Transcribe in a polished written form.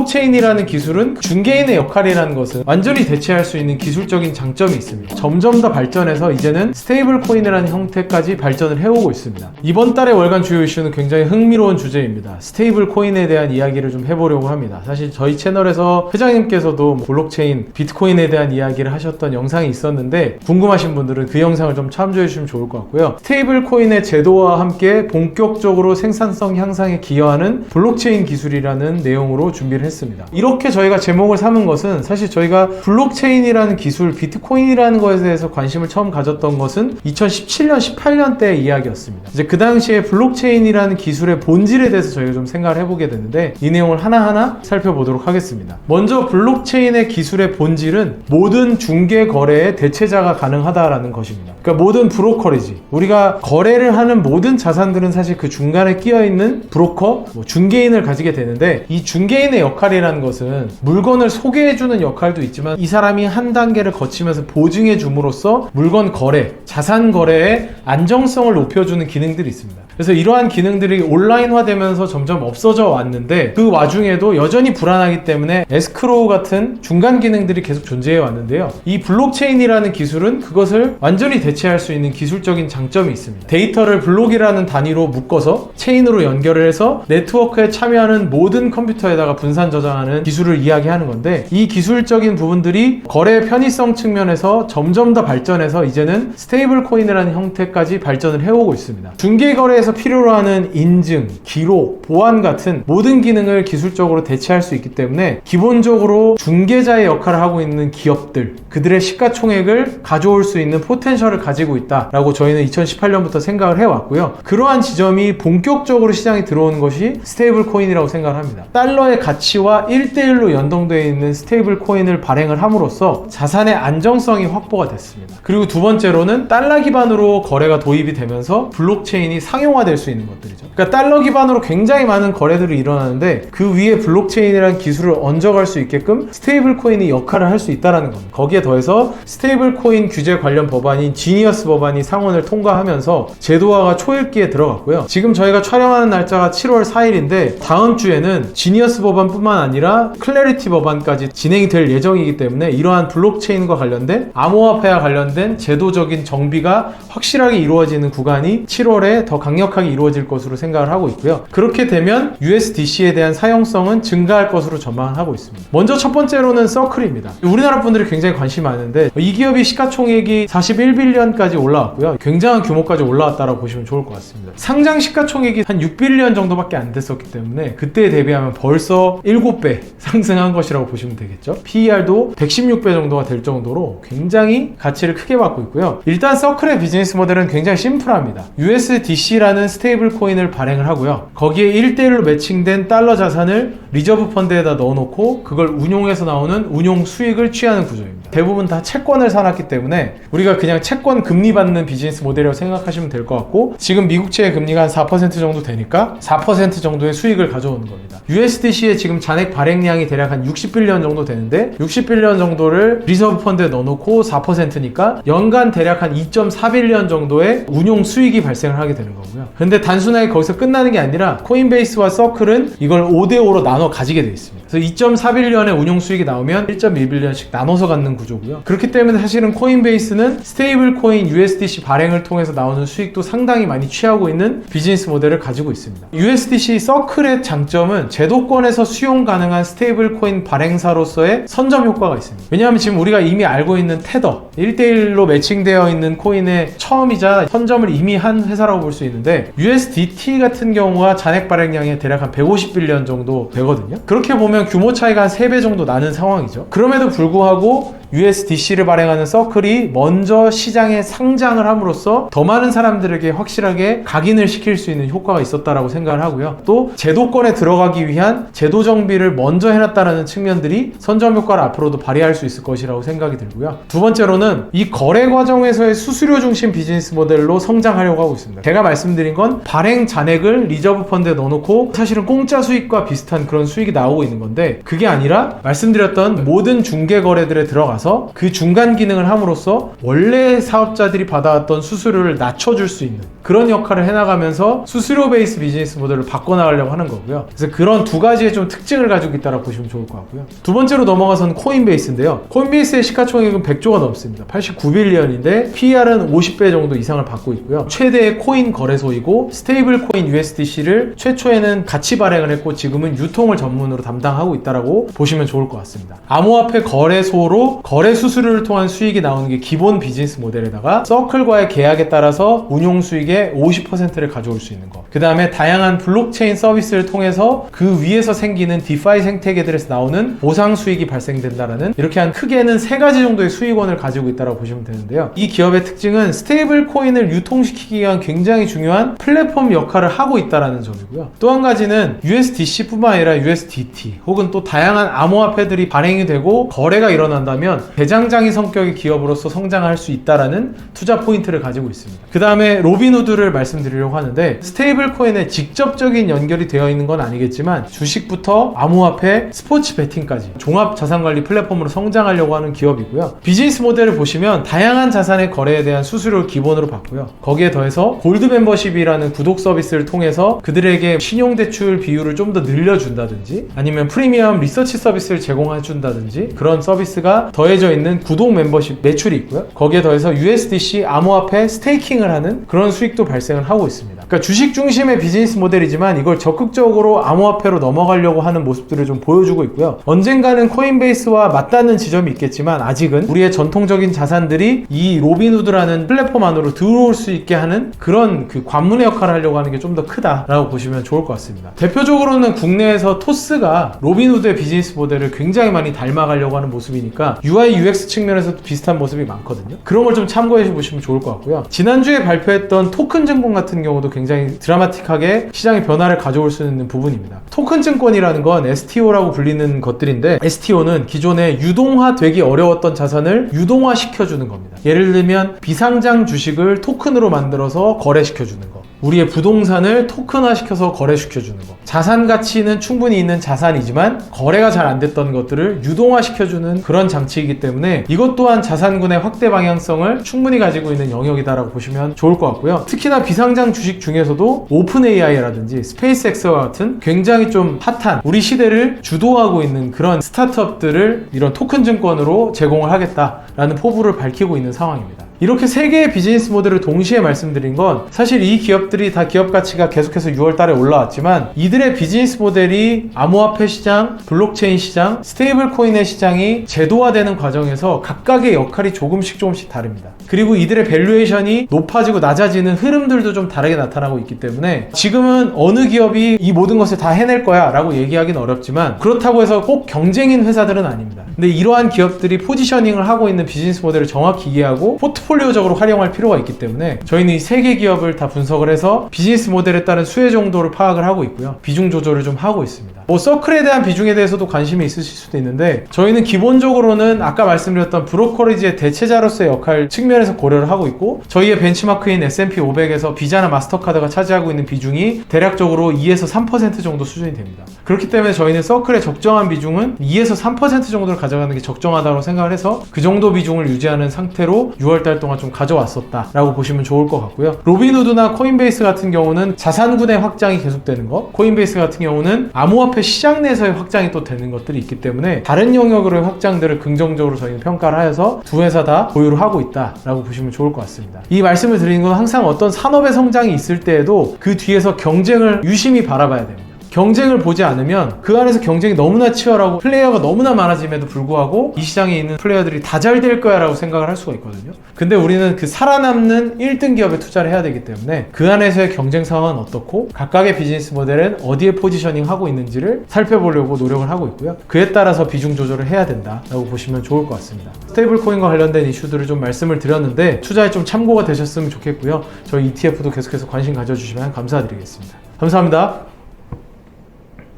블록체인이라는 기술은 중개인의 역할이라는 것은 완전히 대체할 수 있는 기술적인 장점이 있습니다. 점점 더 발전해서 이제는 스테이블 코인이라는 형태까지 발전을 해오고 있습니다. 이번 달의 월간 주요 이슈는 굉장히 흥미로운 주제입니다. 스테이블 코인에 대한 이야기를 좀 해보려고 합니다. 사실 저희 채널에서 회장님께서도 블록체인, 비트코인에 대한 이야기를 하셨던 영상이 있었는데 궁금하신 분들은 그 영상을 좀 참조해 주시면 좋을 것 같고요. 스테이블 코인의 제도와 함께 본격적으로 생산성 향상에 기여하는 블록체인 기술이라는 내용으로 준비를 했습니다. 이렇게 저희가 제목을 삼은 것은 사실 저희가 블록체인이라는 기술, 비트코인이라는 것에 대해서 관심을 처음 가졌던 것은 2017년, 18년 때의 이야기였습니다. 이제 그 당시에 블록체인이라는 기술의 본질에 대해서 저희가 좀 생각을 해보게 되는데 이 내용을 하나하나 살펴보도록 하겠습니다. 먼저 블록체인의 기술의 본질은 모든 중개 거래의 대체자가 가능하다라는 것입니다. 그러니까 모든 브로커리지, 우리가 거래를 하는 모든 자산들은 사실 그 중간에 끼어있는 브로커, 중개인을 가지게 되는데 이 중개인의 역할이라는 것은 물건을 소개해주는 역할도 있지만 이 사람이 한 단계를 거치면서 보증해 줌으로써 물건 거래, 자산 거래의 안정성을 높여주는 기능들이 있습니다. 그래서 이러한 기능들이 온라인화 되면서 점점 없어져 왔는데 그 와중에도 여전히 불안하기 때문에 에스크로우 같은 중간 기능들이 계속 존재해 왔는데요. 이 블록체인이라는 기술은 그것을 완전히 대체할 수 있는 기술적인 장점이 있습니다. 데이터를 블록이라는 단위로 묶어서 체인으로 연결을 해서 네트워크에 참여하는 모든 컴퓨터에다가 분산 저장하는 기술을 이야기하는 건데 이 기술적인 부분들이 거래 편의성 측면에서 점점 더 발전해서 이제는 스테이블 코인이라는 형태까지 발전을 해오고 있습니다. 중개 거래에서 필요로 하는 인증, 기록, 보안 같은 모든 기능을 기술적으로 대체할 수 있기 때문에 기본적으로 중개자의 역할을 하고 있는 기업들, 그들의 시가총액을 가져올 수 있는 포텐셜을 가지고 있다라고 저희는 2018년부터 생각을 해왔고요. 그러한 지점이 본격적으로 시장에 들어오는 것이 스테이블 코인이라고 생각을 합니다. 달러의 가치와 1대1로 연동되어 있는 스테이블 코인을 발행을 함으로써 자산의 안정성이 확보가 됐습니다. 그리고 두 번째로는 달러 기반으로 거래가 도입이 되면서 블록체인이 상용화될 수 있는 것들이죠. 그러니까 달러 기반으로 굉장히 많은 거래들이 일어나는데 그 위에 블록체인이라는 기술을 얹어갈 수 있게끔 스테이블 코인이 역할을 할 수 있다는 겁니다. 거기에 더해서 스테이블 코인 규제 관련 법안인 지니어스 법안이 상원을 통과하면서 제도화가 초읽기에 들어갔고요. 지금 저희가 촬영하는 날짜가 7월 4일인데 다음 주에는 지니어스 법안뿐만 아니라 클래리티 법안까지 진행이 될 예정이기 때문에 이러한 블록체인과 관련된 암호화폐와 관련된 제도적인 정비가 확실하게 이루어지는 구간이 7월에 더 강력하게 이루어질 것으로 생각을 하고 있고요. 그렇게 되면 USDC에 대한 사용성은 증가할 것으로 전망하고 있습니다. 먼저 첫 번째로는 서클입니다. 우리나라 분들이 굉장히 관심이 많은데 이 기업이 시가총액이 41빌리언까지 올라왔고요. 굉장한 규모까지 올라왔다고 보시면 좋을 것 같습니다. 상장 시가총액이 한 6빌리언 정도밖에 안 됐었기 때문에 그때에 대비하면 벌써 7배 상승한 것이라고 보시면 되겠죠. PER도 116배 정도가 될 정도로 굉장히 가치를 크게 받고 있고요. 일단 서클의 비즈니스 모델은 굉장히 심플합니다. USDC라는 스테이블 코인을 발행을 하고요. 거기에 1대1로 매칭된 달러 자산을 리저브 펀드에다 넣어놓고 그걸 운용해서 나오는 운용 수익을 취하는 구조입니다. 대부분 다 채권을 사놨기 때문에 우리가 그냥 채권 금리 받는 비즈니스 모델이라고 생각하시면 될 것 같고 지금 미국채의 금리가 한 4% 정도 되니까 4% 정도의 수익을 가져오는 겁니다. USDC의 지금 잔액 발행량이 대략 한 60빌리언 정도 되는데 60빌리언 정도를 리저브 펀드에 넣어놓고 4%니까 연간 대략 한 2.4빌리언 정도의 운용 수익이 발생을 하게 되는 거고요. 근데 단순하게 거기서 끝나는 게 아니라 코인베이스와 서클은 이걸 5대5로 나눠 가지게 되어 있습니다. 그래서 2.4빌리언의 운용 수익이 나오면 1.1빌리언씩 나눠서 갖는 구조고요. 그렇기 때문에 사실은 코인베이스는 스테이블 코인 USDC 발행을 통해서 나오는 수익도 상당히 많이 취하고 있는 비즈니스 모델을 가지고 있습니다. USDC 서클의 장점은 제도권에서 수용 가능한 스테이블 코인 발행사로서의 선점 효과가 있습니다. 왜냐하면 지금 우리가 이미 알고 있는 테더 1대1로 매칭되어 있는 코인의 처음이자 선점을 이미 한 회사라고 볼 수 있는데 USDT 같은 경우가 잔액 발행량이 대략 한 150빌리언 정도 되거든요. 그렇게 보면 규모 차이가 한 3배 정도 나는 상황이죠. 그럼에도 불구하고 USDC를 발행하는 서클이 먼저 시장에 상장을 함으로써 더 많은 사람들에게 확실하게 각인을 시킬 수 있는 효과가 있었다라고 생각을 하고요. 또 제도권에 들어가기 위한 제도 정비를 먼저 해놨다는 측면들이 선점 효과를 앞으로도 발휘할 수 있을 것이라고 생각이 들고요. 두 번째로는 이 거래 과정에서의 수수료 중심 비즈니스 모델로 성장하려고 하고 있습니다. 제가 말씀드린 건 발행 잔액을 리저브 펀드에 넣어놓고 사실은 공짜 수익과 비슷한 그런 수익이 나오고 있는 건데 그게 아니라 말씀드렸던 모든 중개 거래들에 들어가서 와서 그 중간 기능을 함으로써 원래 사업자들이 받아왔던 수수료를 낮춰줄 수 있는 그런 역할을 해나가면서 수수료 베이스 비즈니스 모델을 바꿔나가려고 하는 거고요. 그래서 그런 두 가지의 좀 특징을 가지고 있다고 보시면 좋을 것 같고요. 두 번째로 넘어가서는 코인베이스인데요. 코인베이스의 시가총액은 100조가 넘습니다. 89빌리언인데 PER은 50배 정도 이상을 받고 있고요. 최대의 코인 거래소이고 스테이블 코인 USDC를 최초에는 같이 발행을 했고 지금은 유통을 전문으로 담당하고 있다고 보시면 좋을 것 같습니다. 암호화폐 거래소로 거래 수수료를 통한 수익이 나오는 게 기본 비즈니스 모델에다가 서클과의 계약에 따라서 운용 수익의 50%를 가져올 수 있는 것. 그 다음에 다양한 블록체인 서비스를 통해서 그 위에서 생기는 디파이 생태계들에서 나오는 보상 수익이 발생된다라는 이렇게 한 크게는 세 가지 정도의 수익원을 가지고 있다고 보시면 되는데요. 이 기업의 특징은 스테이블 코인을 유통시키기 위한 굉장히 중요한 플랫폼 역할을 하고 있다는 점이고요. 또 한 가지는 USDC뿐만 아니라 USDT 혹은 또 다양한 암호화폐들이 발행이 되고 거래가 일어난다면 대장장이 성격의 기업으로서 성장할 수 있다는 투자 포인트를 가지고 있습니다. 그 다음에 로빈후드를 말씀드리려고 하는데 스테이블 코인에 직접적인 연결이 되어 있는 건 아니겠지만 주식부터 암호화폐, 스포츠 베팅까지 종합 자산관리 플랫폼으로 성장하려고 하는 기업이고요. 비즈니스 모델을 보시면 다양한 자산의 거래에 대한 수수료를 기본으로 받고요. 거기에 더해서 골드 멤버십이라는 구독 서비스를 통해서 그들에게 신용대출 비율을 좀 더 늘려준다든지 아니면 프리미엄 리서치 서비스를 제공해준다든지 그런 서비스가 더해져 있는 구독 멤버십 매출이 있고요. 거기에 더해서 USDC 암호화폐 스테이킹을 하는 그런 수익도 발생을 하고 있습니다. 그러니까 주식 중심의 비즈니스 모델이지만 이걸 적극적으로 암호화폐로 넘어가려고 하는 모습들을 좀 보여주고 있고요. 언젠가는 코인베이스와 맞닿는 지점이 있겠지만 아직은 우리의 전통적인 자산들이 이 로빈후드라는 플랫폼 안으로 들어올 수 있게 하는 그런 그 관문의 역할을 하려고 하는 게 좀 더 크다라고 보시면 좋을 것 같습니다. 대표적으로는 국내에서 토스가 로빈후드의 비즈니스 모델을 굉장히 많이 닮아가려고 하는 모습이니까 UI, UX 측면에서도 비슷한 모습이 많거든요. 그런 걸 좀 참고해 보시면 좋을 것 같고요. 지난주에 발표했던 토큰 증권 같은 경우도 굉장히 드라마틱하게 시장의 변화를 가져올 수 있는 부분입니다. 토큰 증권이라는 건 STO라고 불리는 것들인데 STO는 기존에 유동화되기 어려웠던 자산을 유동화 시켜주는 겁니다. 예를 들면 비상장 주식을 토큰으로 만들어서 거래시켜주는 거, 우리의 부동산을 토큰화 시켜서 거래시켜주는 거, 자산 가치는 충분히 있는 자산이지만 거래가 잘 안 됐던 것들을 유동화 시켜주는 그런 장치이기 때문에 이것 또한 자산군의 확대 방향성을 충분히 가지고 있는 영역이다라고 보시면 좋을 것 같고요. 특히나 비상장 주식 중에서도 오픈 AI라든지 스페이스X와 같은 굉장히 좀 핫한 우리 시대를 주도하고 있는 그런 스타트업들을 이런 토큰 증권으로 제공을 하겠다라는 포부를 밝히고 있는 상황입니다. 이렇게 세 개의 비즈니스 모델을 동시에 말씀드린 건 사실 이 기업들이 다 기업 가치가 계속해서 6월 달에 올라왔지만 이들의 비즈니스 모델이 암호화폐 시장, 블록체인 시장, 스테이블 코인의 시장이 제도화되는 과정에서 각각의 역할이 조금씩 다릅니다. 그리고 이들의 밸류에이션이 높아지고 낮아지는 흐름들도 좀 다르게 나타나고 있기 때문에 지금은 어느 기업이 이 모든 것을 다 해낼 거야 라고 얘기하기는 어렵지만 그렇다고 해서 꼭 경쟁인 회사들은 아닙니다. 근데 이러한 기업들이 포지셔닝을 하고 있는 비즈니스 모델을 정확히 이해하고 포트폴리오적으로 활용할 필요가 있기 때문에 저희는 이 세 개 기업을 다 분석을 해서 비즈니스 모델에 따른 수혜 정도를 파악을 하고 있고요. 비중 조절을 좀 하고 있습니다. 서클에 대한 비중에 대해서도 관심이 있으실 수도 있는데 저희는 기본적으로는 아까 말씀드렸던 브로커리지의 대체자로서의 역할 측면에서 고려를 하고 있고 저희의 벤치마크인 S&P 500에서 비자나 마스터카드가 차지하고 있는 비중이 대략적으로 2에서 3% 정도 수준이 됩니다. 그렇기 때문에 저희는 서클의 적정한 비중은 2에서 3% 정도를 가져가는 게 적정하다고 생각을 해서 그 정도 비중을 유지하는 상태로 6월달 동안 좀 가져왔었다라고 보시면 좋을 것 같고요. 로빈후드나 코인베이스 같은 경우는 자산군의 확장이 계속되는 것, 코인베이스 같은 경우는 암호화폐 시장 내에서의 확장이 또 되는 것들이 있기 때문에 다른 영역으로의 확장들을 긍정적으로 저희는 평가를 하여서 두 회사 다 보유를 하고 있다라고 보시면 좋을 것 같습니다. 이 말씀을 드리는 건 항상 어떤 산업의 성장이 있을 때에도 그 뒤에서 경쟁을 유심히 바라봐야 됩니다. 경쟁을 보지 않으면 그 안에서 경쟁이 너무나 치열하고 플레이어가 너무나 많아짐에도 불구하고 이 시장에 있는 플레이어들이 다 잘 될 거야 라고 생각을 할 수가 있거든요. 근데 우리는 그 살아남는 1등 기업에 투자를 해야 되기 때문에 그 안에서의 경쟁 상황은 어떻고 각각의 비즈니스 모델은 어디에 포지셔닝 하고 있는지를 살펴보려고 노력을 하고 있고요. 그에 따라서 비중 조절을 해야 된다라고 보시면 좋을 것 같습니다. 스테이블 코인과 관련된 이슈들을 좀 말씀을 드렸는데 투자에 좀 참고가 되셨으면 좋겠고요. 저희 ETF도 계속해서 관심 가져주시면 감사드리겠습니다. 감사합니다.